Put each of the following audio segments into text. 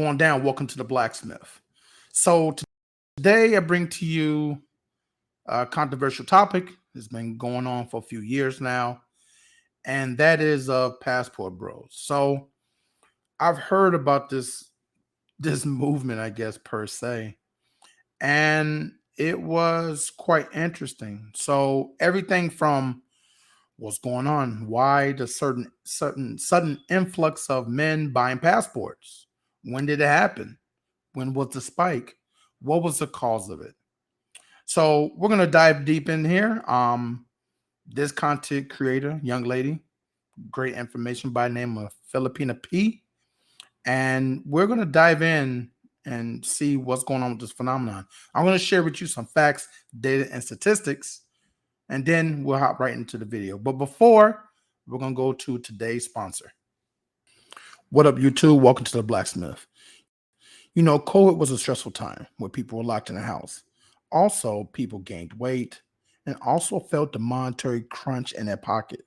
Going down. Welcome to the Blacksmith. So today I bring to you a controversial topic. It's been going on for a few years now, and that is passport bros. So I've heard about this movement, I guess per se, and it was quite interesting. So everything from what's going on, why the certain sudden influx of men buying passports, when did it happen? When was the spike? What was the cause of it? So we're gonna dive deep in here. This content creator, young lady, great information by the name of Filipina P, and we're gonna dive in and see what's going on with this phenomenon. I'm gonna share with you some facts, data, and statistics, and then we'll hop right into the video. But before, we're gonna go to today's sponsor. What up, YouTube? Welcome to the Blacksmith. You know, COVID was a stressful time where people were locked in the house. Also, people gained weight and also felt the monetary crunch in their pocket.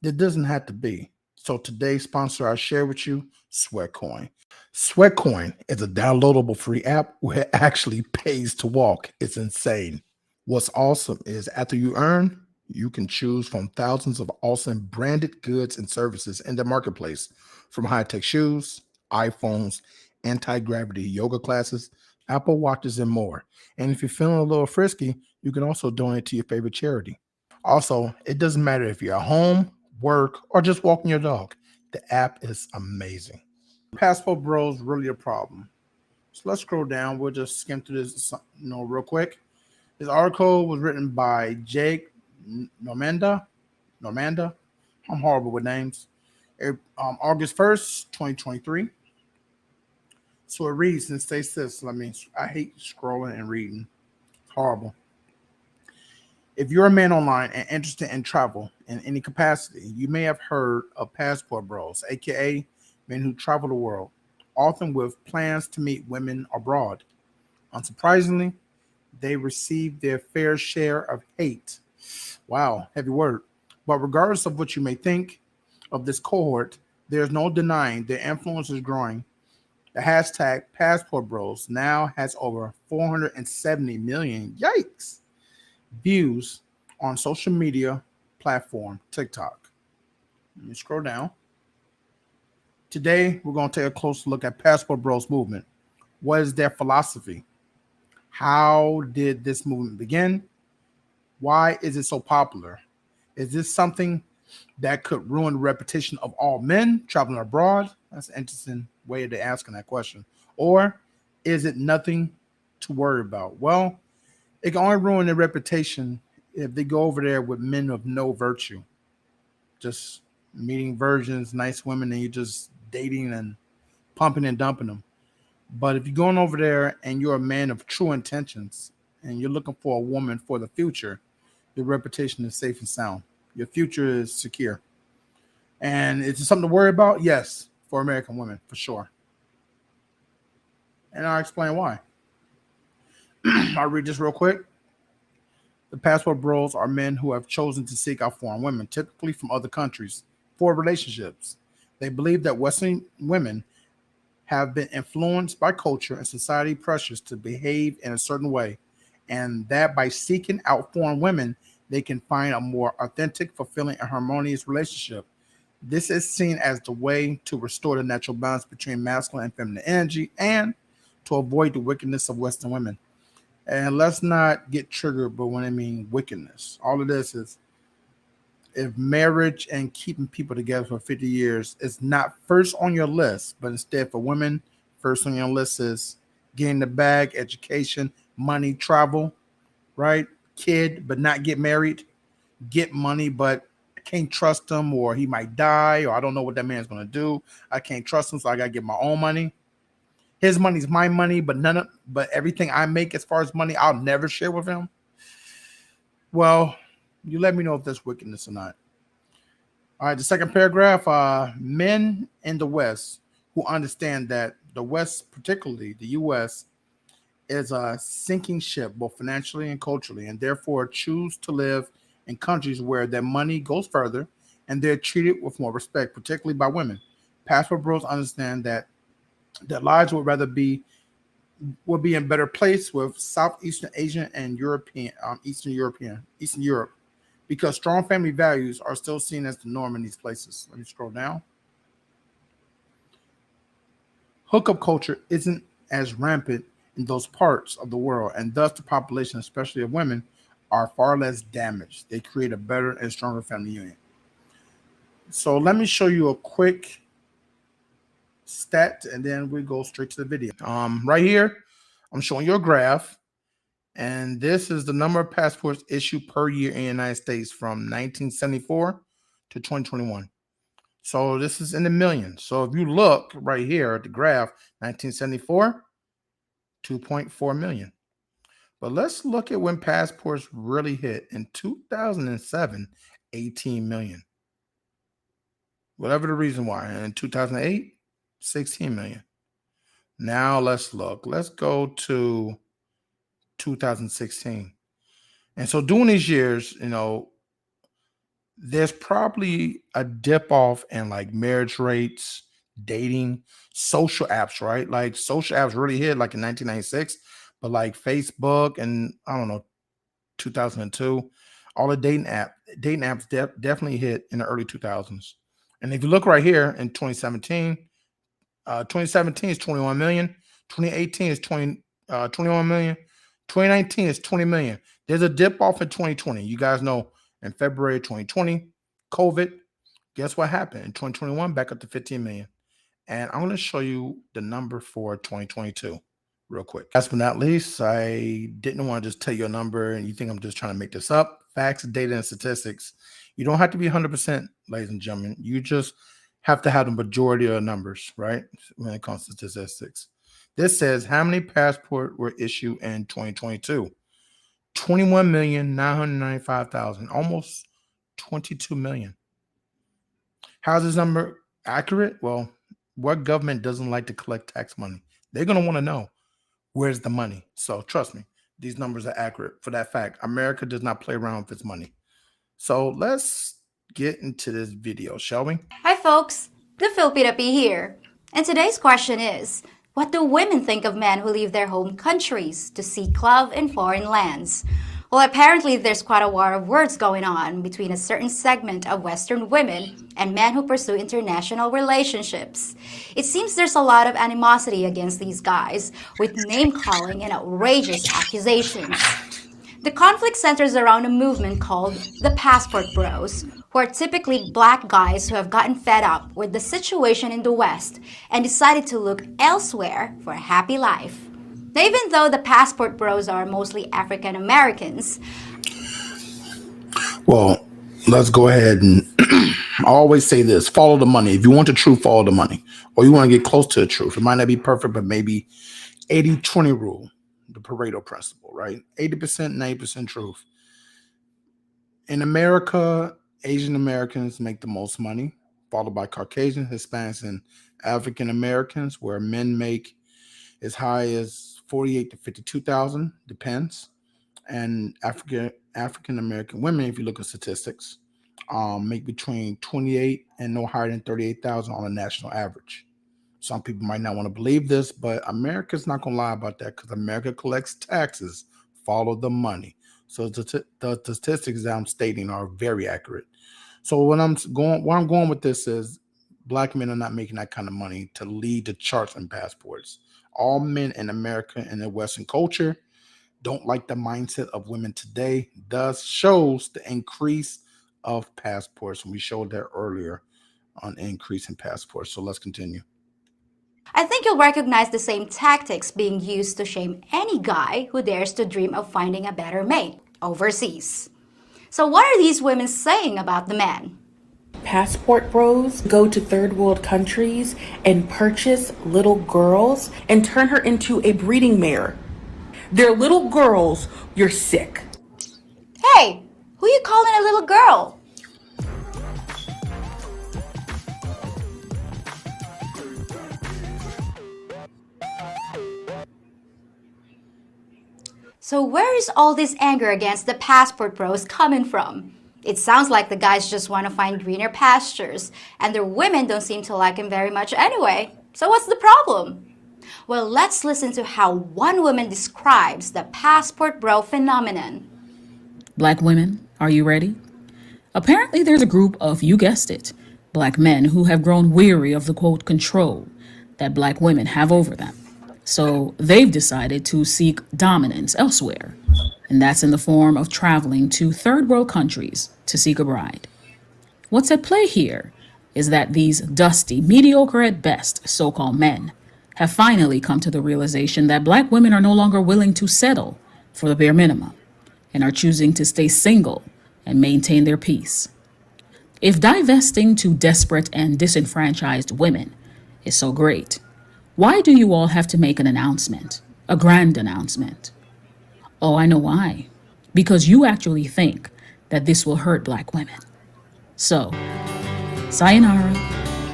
That doesn't have to be. So today's sponsor I share with you, Sweatcoin. Sweatcoin is a downloadable free app where it actually pays to walk. It's insane. What's awesome is after you earn, you can choose from thousands of awesome branded goods and services in the marketplace, from high-tech shoes, iPhones, anti-gravity yoga classes, Apple Watches, and more. And if you're feeling a little frisky, you can also donate to your favorite charity. Also, it doesn't matter if you're at home, work, or just walking your dog. The app is amazing. Passport bros really a problem. So let's scroll down. We'll just skim through this, real quick. This article was written by Jake Normanda. Normanda. I'm horrible with names. August 1st, 2023. So it reads and states this. I hate scrolling and reading. It's horrible. If you're a man online and interested in travel in any capacity, you may have heard of passport bros, aka men who travel the world, often with plans to meet women abroad. Unsurprisingly, they receive their fair share of hate. Wow, heavy word. But regardless of what you may think of this cohort, there's no denying their influence is growing. The hashtag Passport Bros now has over 470 million, yikes, views on social media platform TikTok. Let me scroll down. Today, we're going to take a closer look at Passport Bros movement. What is their philosophy? How did this movement begin? Why is it so popular? Is this something that could ruin the reputation of all men traveling abroad? That's an interesting way of asking that question. Or is it nothing to worry about? Well, it can only ruin their reputation if they go over there with men of no virtue, just meeting virgins, nice women, and you're just dating and pumping and dumping them. But if you're going over there and you're a man of true intentions and you're looking for a woman for the future, your reputation is safe and sound. Your future is secure. And is it something to worry about? Yes, for American women, for sure. And I'll explain why. I'll read this real quick. The passport bros are men who have chosen to seek out foreign women, typically from other countries, for relationships. They believe that Western women have been influenced by culture and society pressures to behave in a certain way, and that by seeking out foreign women, they can find a more authentic, fulfilling, and harmonious relationship. This is seen as the way to restore the natural balance between masculine and feminine energy and to avoid the wickedness of Western women. And let's not get triggered by when I mean wickedness. All of this is if marriage and keeping people together for 50 years is not first on your list, but instead for women, first on your list is getting the bag, education, money, travel, right? Kid, but not get married, get money, but I can't trust him, or he might die, or I don't know what that man's going to do. I can't trust him, so I got to get my own money. His money's my money, but everything I make as far as money, I'll never share with him. Well, you let me know if there's wickedness or not. All right, the second paragraph, men in the West who understand that the West, particularly the U.S., is a sinking ship, both financially and culturally, and therefore choose to live in countries where their money goes further and they're treated with more respect, particularly by women. Passport bros understand that Their lives would be in better place with Southeastern Asian and European, Eastern Europe, because strong family values are still seen as the norm in these places. Let me scroll down. Hookup culture isn't as rampant in those parts of the world, and thus the population, especially of women, are far less damaged. They create a better and stronger family union. So let me show you a quick stat, and then we go straight to the video. Right here, I'm showing you a graph, and this is the number of passports issued per year in the United States from 1974 to 2021. So this is in the millions. So if you look right here at the graph, 1974, 2.4 million. But let's look at when passports really hit. In 2007, 18 million. Whatever the reason why. And in 2008, 16 million. Now let's look. Let's go to 2016. And so during these years, there's probably a dip off in like marriage rates, dating, social apps, right? Like social apps really hit like in 1996, but like Facebook and I don't know, 2002, all the dating apps definitely hit in the early 2000s. And if you look right here in 2017 is 21 million, 2018 is 21 million, 2019 is 20 million. There's a dip off in 2020. You guys know in February 2020, COVID, guess what happened? In 2021, back up to 15 million. And I'm going to show you the number for 2022 real quick. Last but not least, I didn't want to just tell you a number and you think I'm just trying to make this up. Facts, data, and statistics. You don't have to be 100%, ladies and gentlemen. You just have to have the majority of the numbers, right? When it comes to statistics. This says how many passports were issued in 2022? 21,995,000, almost 22 million. How's this number accurate? Well, what government doesn't like to collect tax money? They're going to want to know where's the money. So trust me, these numbers are accurate for that fact. America does not play around with its money. So let's get into this video, shall we? Hi folks, the Filipina P here. And today's question is, what do women think of men who leave their home countries to seek love in foreign lands? Well, apparently there's quite a war of words going on between a certain segment of Western women and men who pursue international relationships. It seems there's a lot of animosity against these guys, with name-calling and outrageous accusations. The conflict centers around a movement called the Passport Bros, who are typically black guys who have gotten fed up with the situation in the West and decided to look elsewhere for a happy life. Now, even though the Passport Bros are mostly African Americans. Well, let's go ahead and I always say this: follow the money. If you want the truth, follow the money. Or you want to get close to the truth. It might not be perfect, but maybe 80-20 rule, the Pareto principle, right? 80%, 90% truth. In America, Asian Americans make the most money, followed by Caucasian, Hispanics, and African Americans, where men make as high as 48 to 52,000, depends. And African American women, if you look at statistics, make between 28 and no higher than 38,000 on a national average. Some people might not want to believe this, but America's not going to lie about that because America collects taxes, follow the money. So the statistics that I'm stating are very accurate. So where I'm going with this is black men are not making that kind of money to lead the charts and passports. All men in America and in Western culture don't like the mindset of women today, thus shows the increase of passports. And we showed that earlier on increase in passports. So let's continue. I think you'll recognize the same tactics being used to shame any guy who dares to dream of finding a better mate overseas. So what are these women saying about the men? Passport bros go to third world countries and purchase little girls and turn her into a breeding mare. They're little girls, you're sick. Hey, who you calling a little girl? So where is all this anger against the Passport Bros coming from? It sounds like the guys just want to find greener pastures, and their women don't seem to like him very much anyway. So what's the problem? Well, let's listen to how one woman describes the passport bro phenomenon. Black women, are you ready? Apparently, there's a group of, you guessed it, black men who have grown weary of the quote control that black women have over them. So they've decided to seek dominance elsewhere. And that's in the form of traveling to third world countries to seek a bride. What's at play here is that these dusty, mediocre at best so called men have finally come to the realization that black women are no longer willing to settle for the bare minimum and are choosing to stay single and maintain their peace. If divesting to desperate and disenfranchised women is so great, why do you all have to make an announcement, a grand announcement? Oh, I know why. Because you actually think that this will hurt black women. So, sayonara,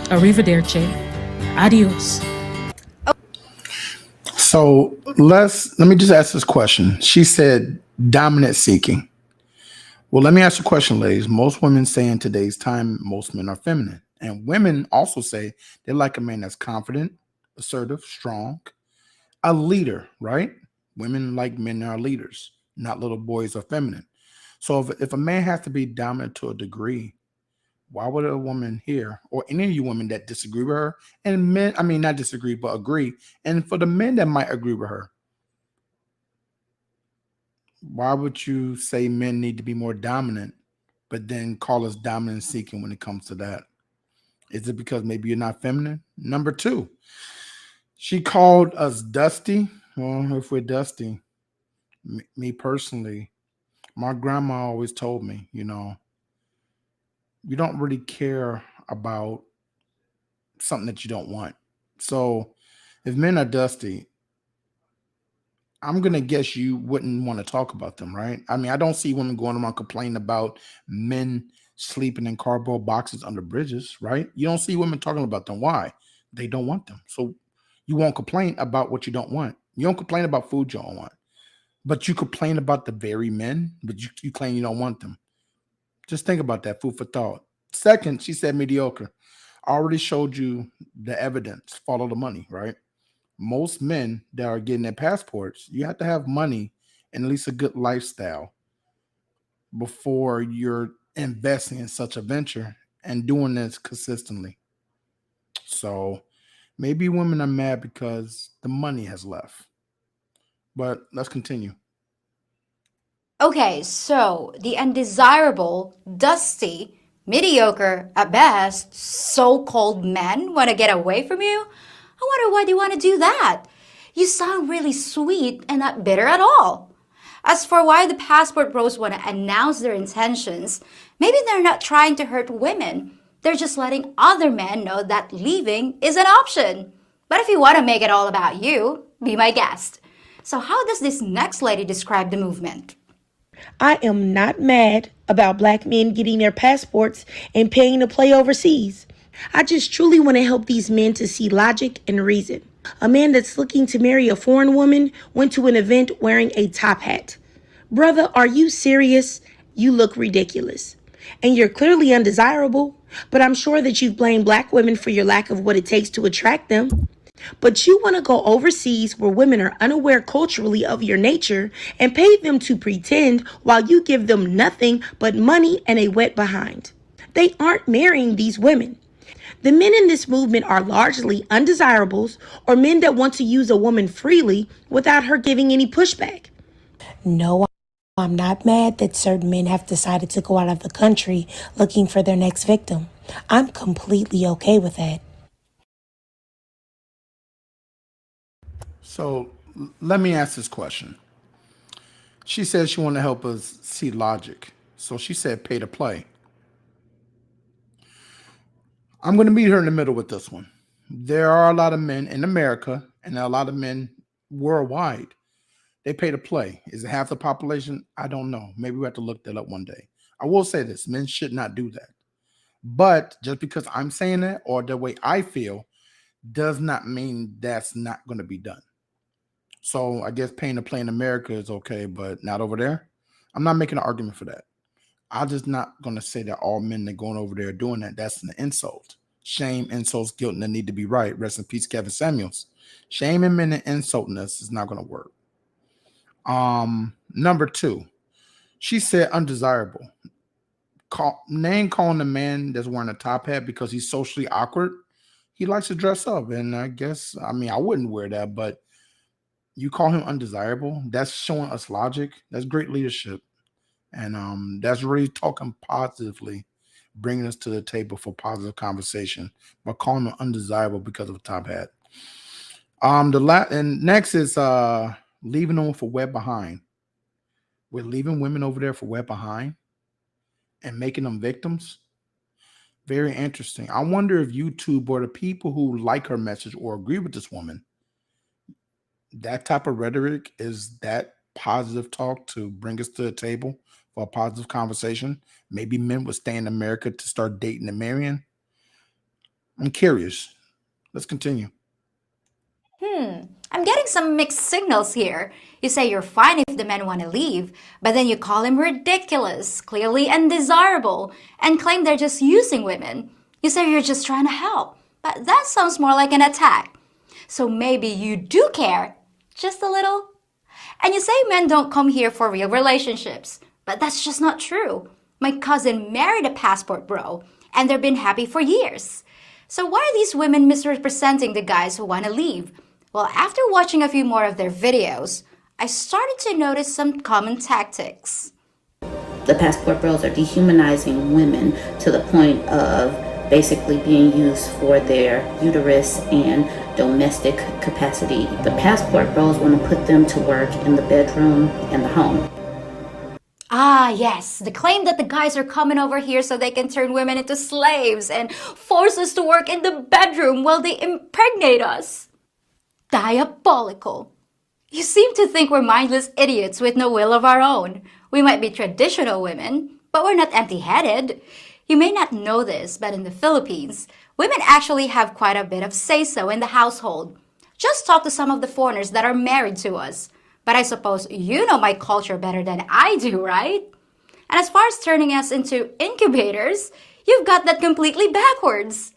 arrivederci, adios. So let me just ask this question. She said dominant seeking. Well, let me ask you a question, ladies. Most women say in today's time, most men are feminine. And women also say they like a man that's confident, assertive, strong, a leader, right? Women like men that are leaders, not little boys or feminine. So if a man has to be dominant to a degree, why would a woman here, or any of you women that disagree with her, and men, I mean, not disagree, but agree, and for the men that might agree with her, why would you say men need to be more dominant, but then call us dominant seeking when it comes to that? Is it because maybe you're not feminine? Number two, she called us dusty. Well, if we're dusty, me personally, my grandma always told me, you don't really care about something that you don't want. So if men are dusty, I'm going to guess you wouldn't want to talk about them, right? I mean, I don't see women going around complaining about men sleeping in cardboard boxes under bridges, right? You don't see women talking about them. Why? They don't want them. So you won't complain about what you don't want. You don't complain about food you don't want, but you complain about the very men, but you claim you don't want them. Just think about that. Food for thought. Second, she said mediocre. I already showed you the evidence. Follow the money, right? Most men that are getting their passports, you have to have money and at least a good lifestyle before you're investing in such a venture and doing this consistently. So maybe women are mad because the money has left. But let's continue. Okay, so the undesirable, dusty, mediocre, at best, so-called men want to get away from you? I wonder why they want to do that. You sound really sweet and not bitter at all. As for why the passport bros want to announce their intentions, maybe they're not trying to hurt women. They're just letting other men know that leaving is an option. But if you want to make it all about you, be my guest. So how does this next lady describe the movement? I am not mad about black men getting their passports and paying to play overseas. I just truly want to help these men to see logic and reason. A man that's looking to marry a foreign woman went to an event wearing a top hat. Brother, are you serious? You look ridiculous. And you're clearly undesirable, but I'm sure that you've blamed black women for your lack of what it takes to attract them. But you want to go overseas where women are unaware culturally of your nature and pay them to pretend while you give them nothing but money and a wet behind. They aren't marrying these women. The men in this movement are largely undesirables or men that want to use a woman freely without her giving any pushback. No, I'm not mad that certain men have decided to go out of the country looking for their next victim. I'm completely okay with that. So let me ask this question. She said she wanted to help us see logic. So she said pay to play. I'm going to meet her in the middle with this one. There are a lot of men in America and a lot of men worldwide. They pay to play. Is it half the population? I don't know. Maybe we have to look that up one day. I will say this. Men should not do that. But just because I'm saying that or the way I feel does not mean that's not going to be done. So I guess paying to play in America is okay, but not over there. I'm not making an argument for that. I'm just not going to say that all men that are going over there doing that, that's an insult. shame, insults, guilt, and the need to be right. Rest in peace, Kevin Samuels. Shaming men and insulting us is not going to work. Number 2, she said undesirable. Name calling the man that's wearing a top hat because he's socially awkward. He likes to dress up, and I wouldn't wear that, but you call him undesirable. That's showing us logic. That's great leadership, and that's really talking positively, bringing us to the table for positive conversation. But calling him undesirable because of a top hat. And next is leaving them for wet behind. We're leaving women over there for wet behind and making them victims. Very interesting. I wonder if YouTube or the people who like her message or agree with this woman, that type of rhetoric is that positive talk to bring us to the table for a positive conversation. Maybe men would stay in America to start dating and marrying. I'm curious. Let's continue. I'm getting some mixed signals here. You say you're fine if the men want to leave, but then you call him ridiculous, clearly undesirable, and claim they're just using women. You say you're just trying to help, but that sounds more like an attack. So maybe you do care, just a little. And you say men don't come here for real relationships, but that's just not true. My cousin married a passport bro, and they've been happy for years. So why are these women misrepresenting the guys who want to leave? Well, after watching a few more of their videos, I started to notice some common tactics. The passport bros are dehumanizing women to the point of basically being used for their uterus and domestic capacity. The passport bros want to put them to work in the bedroom and the home. Ah, yes, the claim that the guys are coming over here so they can turn women into slaves and force us to work in the bedroom while they impregnate us. Diabolical. You seem to think we're mindless idiots with no will of our own. We might be traditional women, but we're not empty-headed. You may not know this, but in the Philippines, women actually have quite a bit of say-so in the household. Just talk to some of the foreigners that are married to us. But I suppose you know my culture better than I do, right? And as far as turning us into incubators, you've got that completely backwards.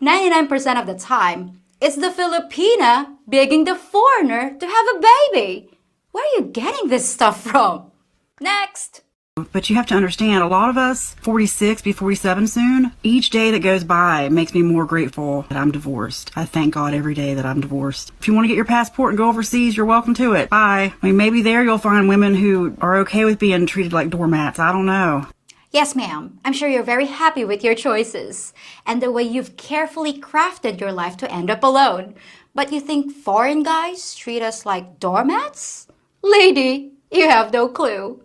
99% of the time, it's the Filipina begging the foreigner to have a baby. Where are you getting this stuff from? Next. But you have to understand, a lot of us, 46, be 47 soon, each day that goes by makes me more grateful that I'm divorced. I thank God every day that I'm divorced. If you want to get your passport and go overseas, you're welcome to it. Bye. I mean, maybe there you'll find women who are okay with being treated like doormats. I don't know. Yes, ma'am. I'm sure you're very happy with your choices and the way you've carefully crafted your life to end up alone. But you think foreign guys treat us like doormats? Lady, you have no clue.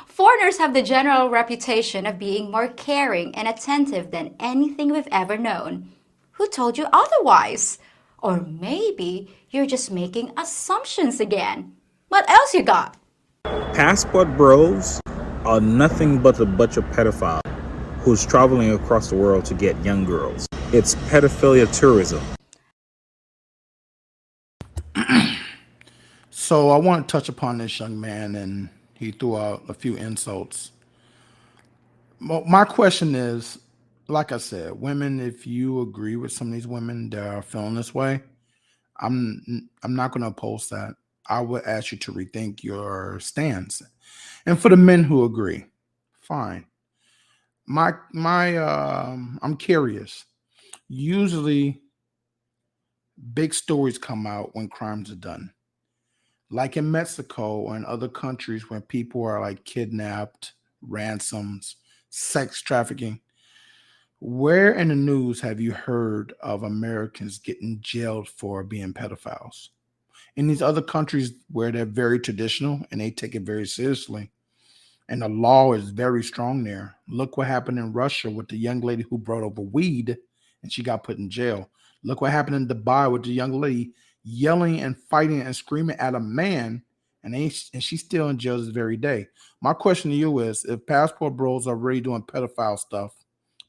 Foreigners have the general reputation of being more caring and attentive than anything we've ever known. Who told you otherwise? Or maybe you're just making assumptions again. What else you got? Passport bros are nothing but a bunch of pedophiles who's traveling across the world to get young girls. It's pedophilia tourism. So I want to touch upon this young man, and he threw out a few insults. My question is, like I said, women, if you agree with some of these women that are feeling this way, I'm not going to oppose that. I would ask you to rethink your stance. And for the men who agree, fine. I'm curious. Usually, big stories come out when crimes are done, like in Mexico or in other countries where people are like kidnapped, ransoms, sex trafficking. Where in the news have you heard of Americans getting jailed for being pedophiles? In these other countries where they're very traditional and they take it very seriously, and the law is very strong there. Look what happened in Russia with the young lady who brought over weed and she got put in jail. Look what happened in Dubai with the young lady yelling and fighting and screaming at a man, and she's still in jail this very day. My question to you is, if passport bros are really doing pedophile stuff,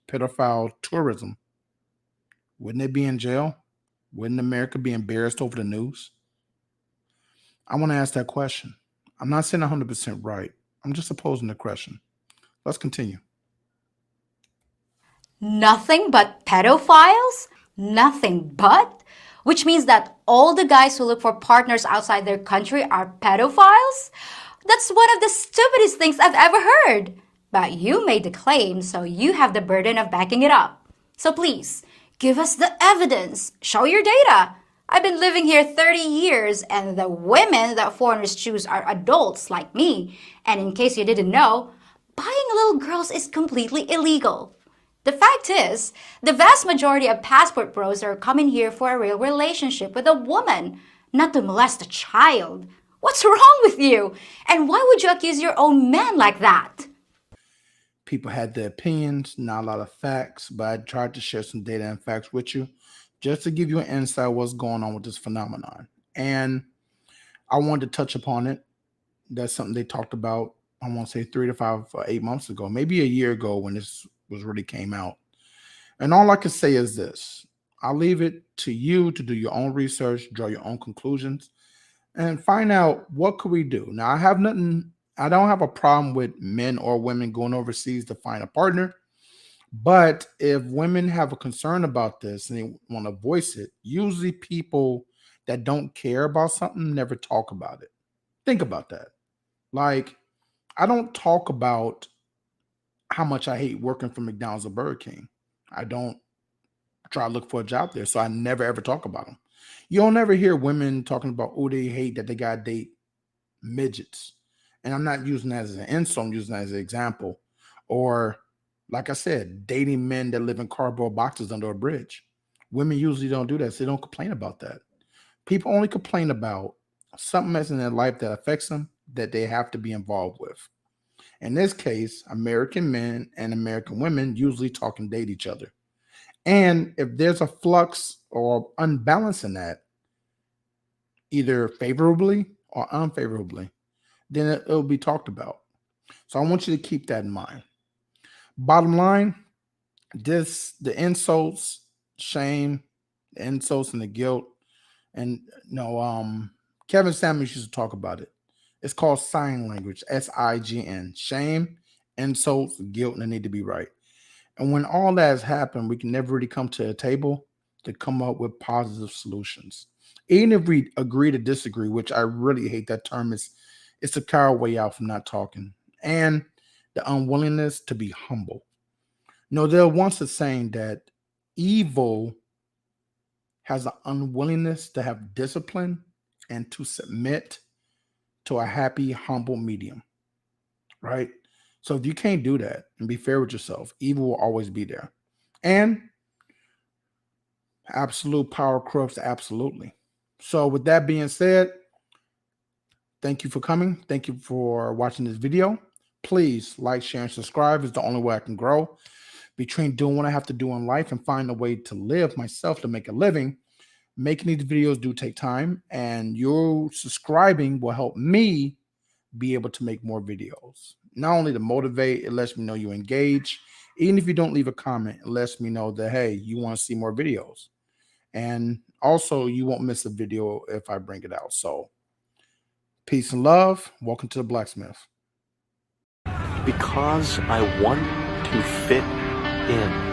pedophile tourism, wouldn't they be in jail? Wouldn't America be embarrassed over the news? I want to ask that question. I'm not saying 100% right. I'm just posing the question. Let's continue. Nothing but pedophiles? Nothing but? Which means that all the guys who look for partners outside their country are pedophiles? That's one of the stupidest things I've ever heard. But you made the claim, so you have the burden of backing it up. So please, give us the evidence. Show your data. I've been living here 30 years, and the women that foreigners choose are adults like me. And in case you didn't know, buying little girls is completely illegal. The fact is, the vast majority of passport bros are coming here for a real relationship with a woman, not to molest a child. What's wrong with you? And why would you accuse your own man like that? People had their opinions, not a lot of facts, but I tried to share some data and facts with you just to give you an insight of what's going on with this phenomenon. And I wanted to touch upon it. That's something they talked about, I want to say 3 to 5 or 8 months ago, maybe a year ago when this was really came out. And all I can say is this. I'll leave it to you to do your own research, draw your own conclusions, and find out what could we do. Now, I don't have a problem with men or women going overseas to find a partner. But if women have a concern about this and they want to voice it, usually people that don't care about something never talk about it. Think about that. Like, I don't talk about how much I hate working for McDonald's or Burger King. I don't try to look for a job there, so I never ever talk about them. You'll never hear women talking about, oh, they hate that they got to date midgets. And I'm not using that as an insult, I'm using that as an example. Or, like I said, dating men that live in cardboard boxes under a bridge. Women usually don't do that, so they don't complain about that. People only complain about something that's in their life that affects them that they have to be involved with. In this case, American men and American women usually talk and date each other. And if there's a flux or unbalance in that, either favorably or unfavorably, then it'll be talked about. So I want you to keep that in mind. Bottom line, the insults, shame, the insults and the guilt, and Kevin Samuels used to talk about it. It's called sign language, SIGN. Shame, insults, guilt, and they need to be right. And when all that has happened, we can never really come to a table to come up with positive solutions. Even if we agree to disagree, which I really hate that term, it's a coward way out from not talking. And the unwillingness to be humble. There once a saying that evil has an unwillingness to have discipline and to submit to a happy, humble medium, right? So if you can't do that and be fair with yourself, evil will always be there. And absolute power corrupts absolutely. So with that being said, thank you for coming. Thank you for watching this video. Please like, share, and subscribe. It's the only way I can grow. Between doing what I have to do in life and find a way to live myself to make a living, making these videos do take time, and your subscribing will help me be able to make more videos. Not only to motivate, it lets me know you engage. Even if you don't leave a comment, it lets me know that, hey, you want to see more videos. And also, you won't miss a video if I bring it out. So, peace and love. Welcome to the Blacksmith. Because I want to fit in.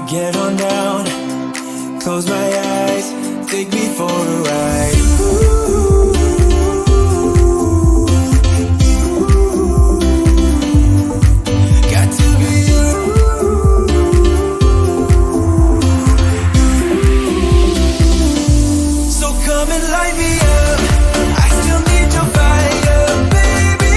Get on down, close my eyes, take me for a ride. Ooh, got to be you. So come and light me up.